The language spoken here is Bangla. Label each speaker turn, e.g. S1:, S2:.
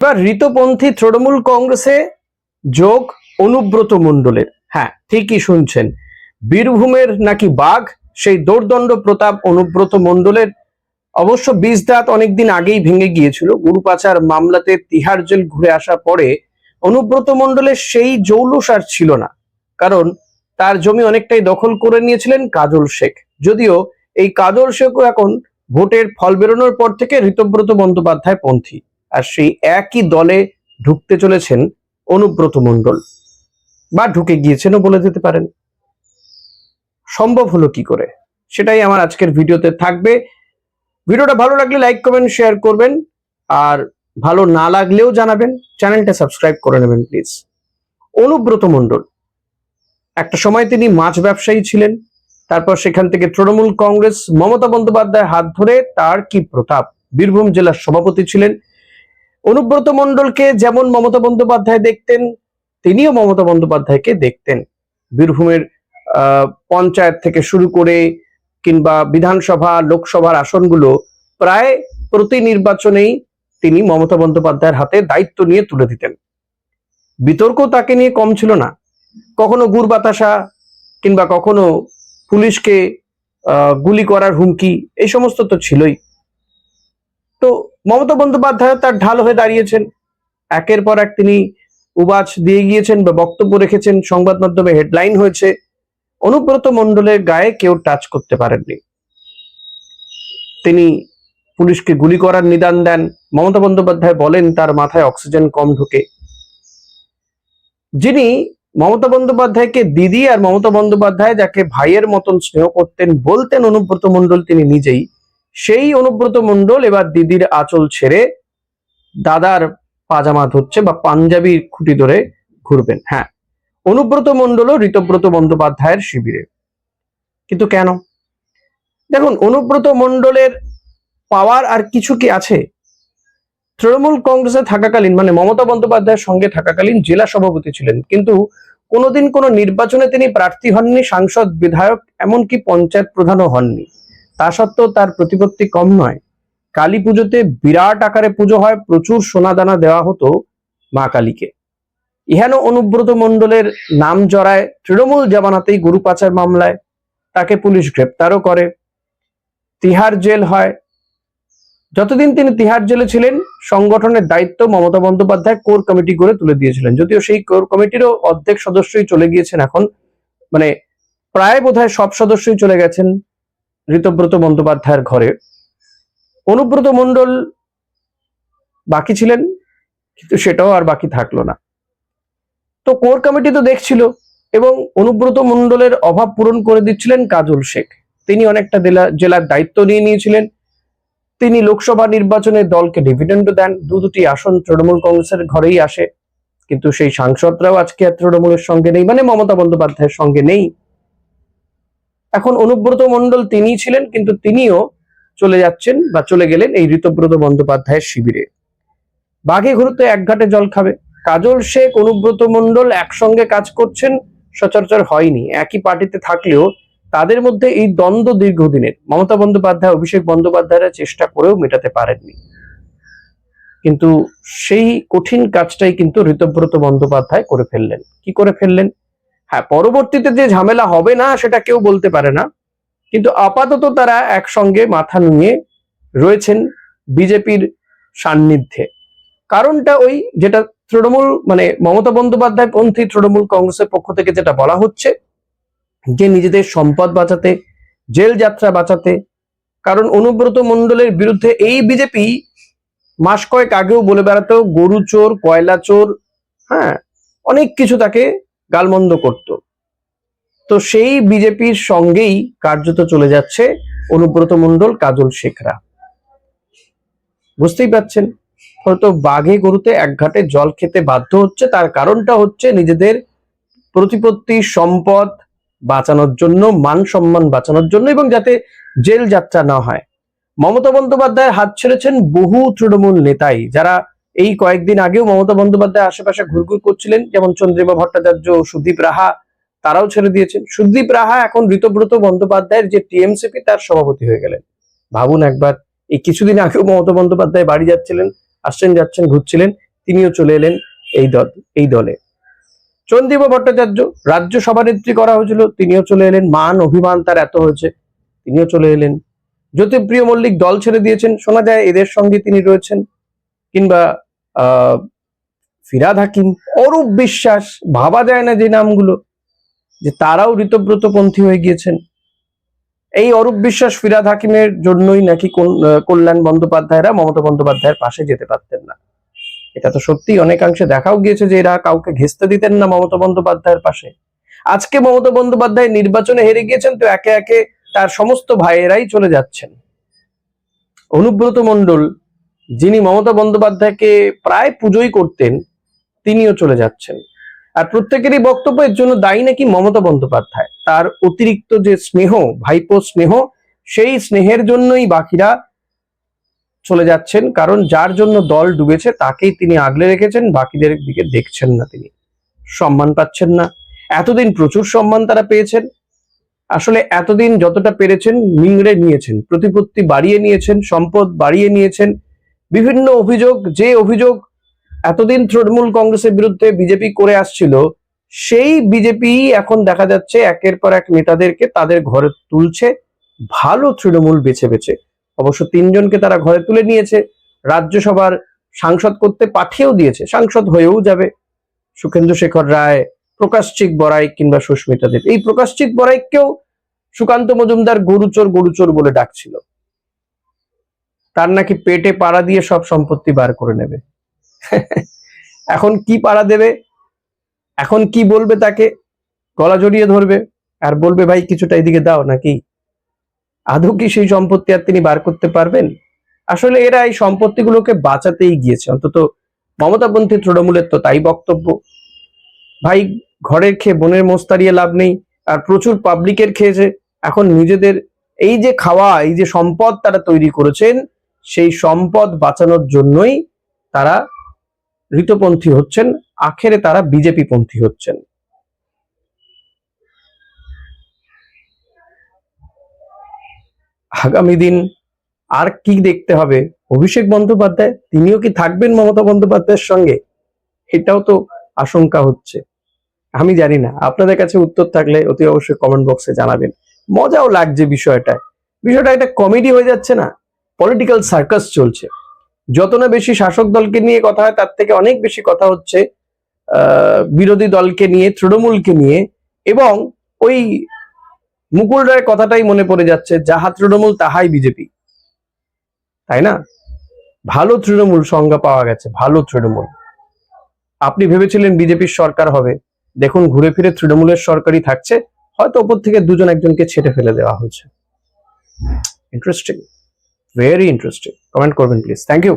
S1: এবার ঋতপন্থী তৃণমূল কংগ্রেসে যোগ অনুব্রত মণ্ডলের। হ্যাঁ, ঠিকই শুনছেন, বীরভূমের নাকি বাঘ সেই দোর্দণ্ড প্রতাপ অনুব্রত মণ্ডলের অবশ্য বীজ দাঁত অনেকদিন আগেই ভেঙে গিয়েছিল। গরু পাচার মামলাতে তিহার জেল ঘুরে আসার পরে অনুব্রত মণ্ডলের সেই জৌলুস আর ছিল না, কারণ তার জমি অনেকটাই দখল করে নিয়েছিলেন কাজল শেখ। যদিও এই কাজল শেখও এখন ভোটের ফল বেরোনোর পর থেকে ঋতব্রত বন্দ্যোপাধ্যায় পন্থী, আর সেই একই দলে ঢুকতে চলেছেন অনুব্রত মণ্ডল, বা ঢুকে গিয়েছেনও বলে দিতে পারেন। সম্ভব হলো কি করে, সেটাই আমার আজকের ভিডিওতে থাকবে। ভিডিওটা ভালো লাগলে লাইক কমেন্ট শেয়ার করবেন, আর ভালো না লাগলেও জানাবেন। চ্যানেলটা সাবস্ক্রাইব করে নেবেন প্লিজ। অনুব্রত মণ্ডল একটা সময় তিনি মাছ ব্যবসায়ী ছিলেন, তারপর সেখান থেকে তৃণমূল কংগ্রেস মমতা বন্দ্যোপাধ্যায়ের হাত ধরে তার কি প্রতাপ, বীরভূম জেলার সভাপতি ছিলেন। অনুব্রত মণ্ডলকে যেমন মমতা বন্দ্যোপাধ্যায় দেখতেন, তিনিও মমতা বন্দ্যোপাধ্যায়কে দেখতেন। বীরভূমের পঞ্চায়েত থেকে শুরু করে কিংবা বিধানসভা লোকসভার আসনগুলো প্রায় প্রতি নির্বাচনেই তিনি মমতা বন্দ্যোপাধ্যায়ের হাতে দায়িত্ব নিয়ে তুলে দিতেন। বিতর্ক তাকে নিয়ে কম ছিল না, কখনো গুড় বাতাসা কিংবা কখনো পুলিশকে গুলি করার হুমকি, এই সমস্ত তো ছিলই। তো মমতা বন্দ্যোপাধ্যায় তার ঢাল হয়ে দাঁড়িয়েছেন, একের পর এক তিনি উবাচ দিয়ে গিয়েছেন বা বক্তব্য রেখেছেন, সংবাদ মাধ্যমে হেডলাইন হয়েছে। অনুব্রত মণ্ডলের গায়ে কেউ টাচ করতে পারেননি। তিনি পুলিশকে গুলি করার নিদান দেন। মমতা বন্দ্যোপাধ্যায় বলেন তার মাথায় অক্সিজেন কম ঢোকে। যিনি মমতা বন্দ্যোপাধ্যায়কে দিদি আর মমতা বন্দ্যোপাধ্যায় যাকে ভাইয়ের মতন স্নেহ করতেন বলতেন অনুব্রত মণ্ডল তিনি নিজেই, সেই অনুব্রত মণ্ডল এবার দিদির আঁচল ছেড়ে দাদার পাজামা ধরছে বা পাঞ্জাবির খুঁটি ধরে ঘুরবেন। হ্যাঁ, অনুব্রত মণ্ডলও ঋতব্রত বন্দ্যোপাধ্যায়ের শিবিরে। কিন্তু কেন? দেখুন, অনুব্রত মণ্ডলের পাওয়ার আর কিছু কি আছে? তৃণমূল কংগ্রেসে থাকাকালীন, মানে মমতা বন্দ্যোপাধ্যায়ের সঙ্গে থাকাকালীন জেলা সভাপতি ছিলেন, কিন্তু কোনোদিন কোনো নির্বাচনে তিনি প্রার্থী হননি, সাংসদ, বিধায়ক, এমনকি পঞ্চায়েত প্রধানও হননি। তা সত্ত্বেও তার প্রতিপত্তি কম নয়। কালী পুজোতে বিরাট আকারে পুজো হয়, প্রচুর সোনা দানা দেওয়া হতো মা কালীকে। ইহানো অনুব্রত মণ্ডলের নাম জড়ায় তৃণমূল জামানাতেই গরু পাচার মামলায়, তাকে পুলিশ গ্রেপ্তারও করে, তিহার জেল হয়। যতদিন তিনি তিহার জেলে ছিলেন, সংগঠনের দায়িত্ব মমতা বন্দ্যোপাধ্যায় কোর কমিটি করে তুলে দিয়েছিলেন। যদিও সেই কোর কমিটিরও অর্ধেক সদস্যই চলে গিয়েছেন এখন, মানে প্রায় বোধহয় সব সদস্যই চলে গেছেন ঋতব্রত বন্দ্যোপাধ্যায়ের ঘরে। অনুব্রত মণ্ডল বাকি ছিলেন, কিন্তু সেটাও আর বাকি থাকলো না। তো কোর কমিটি তো দেখছিল, এবং অনুব্রত মণ্ডলের অভাব পূরণ করে দিচ্ছিলেন কাজল শেখ। তিনি অনেকটা জেলার দায়িত্ব নিয়ে নিয়েছিলেন। তিনি লোকসভা নির্বাচনে দলকে ডিভিডেন্ডও দেন, দুটি আসন তৃণমূল কংগ্রেসের ঘরেই আসে। কিন্তু সেই সাংসদরাও আজকে আর তৃণমূলের সঙ্গে নেই, মানে মমতা বন্দ্যোপাধ্যায়ের সঙ্গে নেই। এখন অনুব্রত মণ্ডল তিনিই ছিলেন, কিন্তু তিনিও চলে যাচ্ছেন বা চলে গেলেন এই ঋতব্রত বন্দ্যোপাধ্যায়ের শিবিরে। বাঘে ঘুরতে এক ঘাটে জল খাবে। কাজল শেখ, অনুব্রত মণ্ডল একসঙ্গে কাজ করছেন সচরাচর হয়নি। একই পার্টিতে থাকলেও তাদের মধ্যে এই দ্বন্দ্ব দীর্ঘদিনের। মমতা বন্দ্যোপাধ্যায়, অভিষেক বন্দ্যোপাধ্যায়রা চেষ্টা করেও মেটাতে পারেননি, কিন্তু সেই কঠিন কাজটাই কিন্তু ঋতব্রত বন্দ্যোপাধ্যায় করে ফেললেন। কি করে ফেললেন? হ্যাঁ, পরবর্তীতে যে ঝামেলা হবে না সেটা কেউ বলতে পারে না, কিন্তু আপাতত তারা একসঙ্গে মাথা নিয়ে রয়েছেন বিজেপির সান্নিধ্যে। কারণটা ওই যেটা তৃণমূল, মানে মমতা বন্দ্যোপাধ্যায় পন্থী তৃণমূল কংগ্রেসের পক্ষ থেকে যেটা বলা হচ্ছে, যে নিজেদের সম্পদ বাঁচাতে, জেল যাত্রা বাঁচাতে। কারণ অনুব্রত মণ্ডলের বিরুদ্ধে এই বিজেপি মাস কয়েক আগেও বলে বেড়াতো গরু চোর, কয়লা চোর, হ্যাঁ, অনেক কিছু তাকে গালমন্দ করত। তো সেই বিজেপির সঙ্গেই কার্যত চলে যাচ্ছে অনুব্রত মণ্ডল, কাজল শেখরা। বুঝতেই পারছেন, হয়তো বাঘে গরুতে এক ঘাটে জল খেতে বাধ্য হচ্ছে। তার কারণটা হচ্ছে নিজেদের প্রতিপত্তি, সম্পদ বাঁচানোর জন্য, মান সম্মান বাঁচানোর জন্য, এবং যাতে জেল যাত্রা না হয়। মমতা বন্দ্যোপাধ্যায়ের হাত ছেড়েছেন বহু তৃণমূল নেতাই, যারা এই কয়েকদিন আগেও মমতা বন্দ্যোপাধ্যায় আশেপাশে ঘুরঘুর করছিলেন, যেমন চন্দ্রিমা ভট্টাচার্য, সুদীপ রাহা, তারাও ছেড়ে দিয়েছেন। সুদীপ রাহা এখন ঋতব্রত বন্দ্যোপাধ্যায়ের যে টিএমসিপি, তার সভাপতি হয়ে গেলেন। ভাবুন একবার, এই কিছুদিন আগেও মমতা বন্দ্যোপাধ্যায় বাড়ি যাচ্ছিলেন, আসছেন যাচ্ছেন, ঘুরছিলেন, তিনিও চলে এলেন এই দলে। চন্দ্রিমা ভট্টাচার্য রাজ্য সভানেত্রী করা হয়েছিল, তিনিও চলে এলেন। মান অভিমান তার এত হয়েছে, তিনিও চলে এলেন। জ্যোতিপ্রিয় মল্লিক দল ছেড়ে দিয়েছেন, শোনা যায় এদের সঙ্গে তিনি রয়েছেন। কিংবা ফিরহাদ হাকিম, অরূপ বিশ্বাস, ভাবা যায় না যে নামগুলো, যে তারাও ঋতব্রতপন্থী হয়ে গিয়েছেন। এই অরূপ বিশ্বাস, ফিরহাদ হাকিমের জন্যই নাকি কল্যাণ বন্দ্যোপাধ্যায়রা মমতা বন্দ্যোপাধ্যায়ের পাশে যেতে পারতেন না। এটা তো সত্যি অনেকাংশে দেখাও গিয়েছে যে এরা কাউকে ঘেঁচতে দিতেন না মমতা বন্দ্যোপাধ্যায়ের পাশে। আজকে মমতা বন্দ্যোপাধ্যায় নির্বাচনে হেরে গিয়েছেন, তো একে একে তার সমস্ত ভাইয়েরাই চলে যাচ্ছেন। অনুব্রত মণ্ডল, যিনি মমতা বন্দ্যোপাধ্যায়কে প্রায় পুজোই করতেন, তিনিও চলে যাচ্ছেন। আর প্রত্যেকেরই বক্তব্য এর জন্য দায়ী নাকি মমতা বন্দ্যোপাধ্যায়। তার অতিরিক্ত যে স্নেহ, ভাইপো স্নেহ, সেই স্নেহের জন্যই বাকিরা চলে যাচ্ছেন। কারণ যার জন্য দল ডুবেছে তাকেই তিনি আগলে রেখেছেন, বাকিদের দিকে দেখছেন না, তিনি সম্মান পাচ্ছেন না। এতদিন প্রচুর সম্মান তারা পেয়েছেন, আসলে এতদিন যতটা পেরেছেন নিংড়ে নিয়েছেন, প্রতিপত্তি বাড়িয়ে নিয়েছেন, সম্পদ বাড়িয়ে নিয়েছেন। বিভিন্ন অভিযোগ, যে অভিযোগ এতদিন তৃণমূল কংগ্রেসের বিরুদ্ধে বিজেপি করে আসছিল, সেই বিজেপি এখন দেখা যাচ্ছে একের পর এক নেতাদেরকে তাদের ঘরে তুলছে, ভালো তৃণমূল বেছে বেছে। অবশ্য 3 জনকে তারা ঘরে তুলে নিয়েছে, রাজ্যসভার সাংসদ করতে পাঠিয়েও দিয়েছে, সাংসদ হয়েও যাবে। সুখেন্দু শেখর রায়, প্রকাশচিক বড়াই কিংবা সুস্মিতা দেব। এই প্রকাশচিক বড়াইকেও সুকান্ত মজুমদার গরুচোর গরুচোর বলে ডাকছিল। তার নাকি পেটে পাড়া দিয়ে সব সম্পত্তি বার করে নেবে। এখন কি পাড়া দেবে, এখন কি বলবে, তাকে গলা জড়িয়ে ধরবে আর বলবে ভাই কিছুটা এদিকে দাও নাকি? আদৌ কি সেই সম্পত্তি আর তিনি বার করতে পারবেন? আসলে এরা এই সম্পত্তিগুলোকে বাঁচাতেই গিয়েছে, অন্তত মমতাপন্থী তৃণমূলের তো তাই বক্তব্য। ভাই ঘরের খেয়ে বনের মোষ তাড়িয়ে লাভ নেই, আর প্রচুর পাবলিকের খেয়েছে। এখন নিজেদের এই যে খাওয়া, এই যে সম্পদ তারা তৈরি করেছেন, সেই সম্পদ বাঁচানোর জন্যই তারা ঋতপন্থী হচ্ছেন, আখেরে তারা বিজেপি পন্থী হচ্ছেন। আগামী দিন আর কি দেখতে হবে? অভিষেক বন্দ্যোপাধ্যায়, তিনিও কি থাকবেন মমতা বন্দ্যোপাধ্যায়ের সঙ্গে? এটাও তো আশঙ্কা হচ্ছে। আমি জানি না, আপনাদের কাছে উত্তর থাকলে অতি অবশ্যই কমেন্ট বক্সে জানাবেন। মজাও লাগছে বিষয়টা একটা কমেডি হয়ে যাচ্ছে না? পলিটিক্যাল সার্কাস চলছে। যত না বেশি শাসক দলকে নিয়ে কথা হয়, তার থেকে অনেক বেশি কথা হচ্ছে বিরোধী দলকে নিয়ে, তৃণমূলকে নিয়ে। এবং ওই মুকুল রায়ের কথাটাই মনে পড়ে যাচ্ছে, যাহা তৃণমূল তাহাই বিজেপি, তাই না? ভালো তৃণমূল সংজ্ঞা পাওয়া গেছে, ভালো তৃণমূল। আপনি ভেবেছিলেন বিজেপির সরকার হবে, দেখুন ঘুরে ফিরে তৃণমূলের সরকারই থাকছে, হয়তো ওপর থেকে দুজন একজনকে ছেটে ফেলে দেওয়া হয়েছে। Interesting, very interesting. কমেন্ট করবেন প্লিজ। Thank you.